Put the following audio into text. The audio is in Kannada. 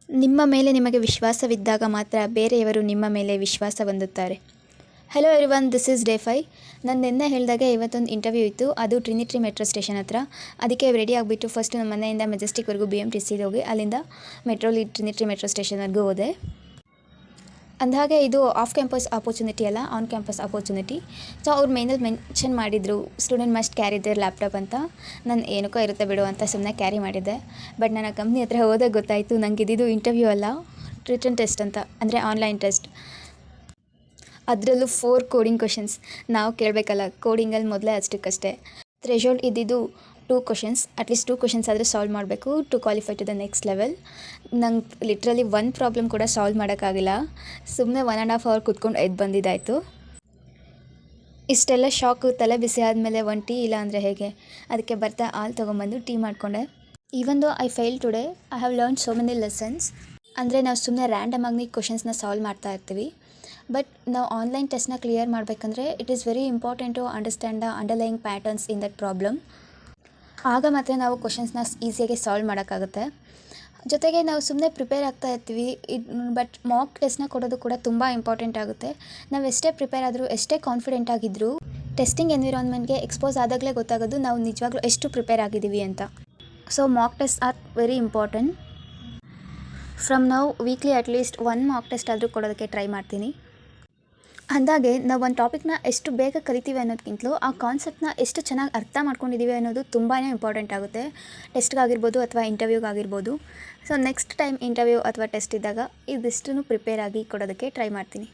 ನಿಮ್ಮ ಮೇಲೆ ನಿಮಗೆ ವಿಶ್ವಾಸವಿದ್ದಾಗ ಮಾತ್ರ ಬೇರೆಯವರು ನಿಮ್ಮ ಮೇಲೆ ವಿಶ್ವಾಸ ಹೊಂದುತ್ತಾರೆ. Hello everyone, this is day 5. ನಾನು ನಿನ್ನೆ ಹೇಳಿದಾಗೆ ಇವತ್ತೊಂದು ಇಂಟರ್ವ್ಯೂ ಇತ್ತು. ಅದು ಟ್ರಿನಿಟಿ ಮೆಟ್ರೋ ಸ್ಟೇಷನ್ ಹತ್ರ. ಅದಕ್ಕೆ ರೆಡಿ ಆಗಿಬಿಟ್ಟು ಫಸ್ಟ್ ನಮ್ಮ ಮನೆಯಿಂದ ಮೆಜೆಸ್ಟಿಕ್ವರೆಗೂ BMTCಲಿ ಹೋಗಿ ಅಲ್ಲಿಂದ ಟ್ರಿನಿಟಿ ಮೆಟ್ರೋ ಸ್ಟೇಷನ್ವರೆಗೂ ಹೋದೆ. ಅಂದಹಾಗೆ ಇದು ಆಫ್ ಕ್ಯಾಂಪಸ್ ಆಪರ್ಚುನಿಟಿ ಅಲ್ಲ, ಆನ್ ಕ್ಯಾಂಪಸ್ ಆಪರ್ಚುನಿಟಿ. ಸೊ ಅವ್ರು ಮೇನಲ್ಲಿ ಮೆನ್ಷನ್ ಮಾಡಿದರು student must carry their laptop ಅಂತ. ನಾನು ಏನಕ್ಕೋ ಇರುತ್ತೆ ಬಿಡು ಅಂತ ಸುಮ್ಮನೆ ಕ್ಯಾರಿ ಮಾಡಿದ್ದೆ. ಬಟ್ ನನ್ನ ಕಂಪ್ನಿ ಹತ್ರ ಹೋದಾಗ ಗೊತ್ತಾಯಿತು ನನಗೆ ಇದ್ದಿದ್ದು ಇಂಟರ್ವ್ಯೂ ಅಲ್ಲ, ರಿಟನ್ ಟೆಸ್ಟ್ ಅಂತ, ಅಂದರೆ ಆನ್ಲೈನ್ ಟೆಸ್ಟ್. ಅದರಲ್ಲೂ 4 ಕೋಡಿಂಗ್ ಕ್ವಶನ್ಸ್. ನಾವು ಕೇಳಬೇಕಲ್ಲ, ಕೋಡಿಂಗಲ್ಲಿ ಮೊದಲೇ ಅಷ್ಟಕ್ಕಷ್ಟೇ. ಥ್ರೆಶೋಲ್ಡ್ ಇದ್ದಿದ್ದು 2 ಕ್ವಶನ್ಸ್, ಅಟ್ಲೀಸ್ಟ್ 2 ಕ್ವಶನ್ಸ್ ಆದರೆ ಸಾಲ್ವ್ ಮಾಡಬೇಕು to qualify to the next level. ನಂಗೆ ಲಿಟ್ರಲಿ ಒಂದು ಪ್ರಾಬ್ಲಮ್ ಕೂಡ ಸಾಲ್ವ್ ಮಾಡೋಕ್ಕಾಗಿಲ್ಲ. ಸುಮ್ಮನೆ 1.5 ಅವರ್ ಕುತ್ಕೊಂಡು ಎದ್ದು ಬಂದಿದ್ದಾಯಿತು. ಇಷ್ಟೆಲ್ಲ ಶಾಕು, ತಲೆ ಬಿಸಿ ಆದಮೇಲೆ ಒಂದು ಟೀ ಇಲ್ಲ ಅಂದರೆ ಹೇಗೆ? ಅದಕ್ಕೆ ಬರ್ತಾ ಹಾಲು ತೊಗೊಂಬಂದು ಟೀ ಮಾಡಿಕೊಂಡೆ. Even though I fail today, I have learn so many lessons. ಅಂದರೆ ನಾವು ಸುಮ್ಮನೆ ರ್ಯಾಂಡಮ್ ಆಗಿ ಕ್ವಶನ್ಸ್ನ ಸಾಲ್ವ್ ಮಾಡ್ತಾ ಇರ್ತೀವಿ. ಬಟ್ ನಾವು ಆನ್ಲೈನ್ ಟೆಸ್ಟ್ನ ಕ್ಲಿಯರ್ ಮಾಡಬೇಕಂದ್ರೆ it is very important to understand the underlying patterns in that problem. ಆಗ ಮಾತ್ರ ನಾವು ಕ್ವಶನ್ಸ್ನ ಈಸಿಯಾಗಿ ಸಾಲ್ವ್ ಮಾಡೋಕ್ಕಾಗುತ್ತೆ. ಜೊತೆಗೆ ನಾವು ಸುಮ್ಮನೆ ಪ್ರಿಪೇರ್ ಆಗ್ತಾ ಇರ್ತೀವಿ. ಬಟ್ ಮಾಕ್ ಟೆಸ್ಟ್ನ ಕೊಡೋದು ಕೂಡ ತುಂಬ ಇಂಪಾರ್ಟೆಂಟ್ ಆಗುತ್ತೆ. ನಾವು ಎಷ್ಟೇ ಪ್ರಿಪೇರ್ ಆದರೂ, ಎಷ್ಟೇ ಕಾನ್ಫಿಡೆಂಟ್ ಆಗಿದ್ದರೂ, ಟೆಸ್ಟಿಂಗ್ ಎನ್ವಿರಾನ್ಮೆಂಟ್ಗೆ ಎಕ್ಸ್ಪೋಸ್ ಆದಾಗಲೇ ಗೊತ್ತಾಗೋದು ನಾವು ನಿಜವಾಗ್ಲೂ ಎಷ್ಟು ಪ್ರಿಪೇರ್ ಆಗಿದ್ದೀವಿ ಅಂತ. So mock test are very important. From now weekly at least 1 mock test ಆದರೂ ಕೊಡೋದಕ್ಕೆ ಟ್ರೈ ಮಾಡ್ತೀನಿ. ಅಂದಾಗೆ ನಾವು ಒಂದು ಟಾಪಿಕ್ನ ಎಷ್ಟು ಬೇಗ ಕಲಿತೀವಿ ಅನ್ನೋದಕ್ಕಿಂತಲೂ ಆ ಕಾನ್ಸೆಪ್ಟ್ನ ಎಷ್ಟು ಚೆನ್ನಾಗಿ ಅರ್ಥ ಮಾಡ್ಕೊಂಡಿದ್ದೀವಿ ಅನ್ನೋದು ತುಂಬಾ ಇಂಪಾರ್ಟೆಂಟ್ ಆಗುತ್ತೆ, ಟೆಸ್ಟ್ಗಾಗಿರ್ಬೋದು ಅಥವಾ ಇಂಟರ್ವ್ಯೂಗಾಗಿರ್ಬೋದು. ಸೊ ನೆಕ್ಸ್ಟ್ ಟೈಮ್ ಇಂಟರ್ವ್ಯೂ ಅಥವಾ ಟೆಸ್ಟ್ ಇದ್ದಾಗ ಇದಿಷ್ಟನ್ನು ಪ್ರಿಪೇರ್ ಆಗಿ ಕೊಡೋದಕ್ಕೆ ಟ್ರೈ ಮಾಡ್ತೀನಿ.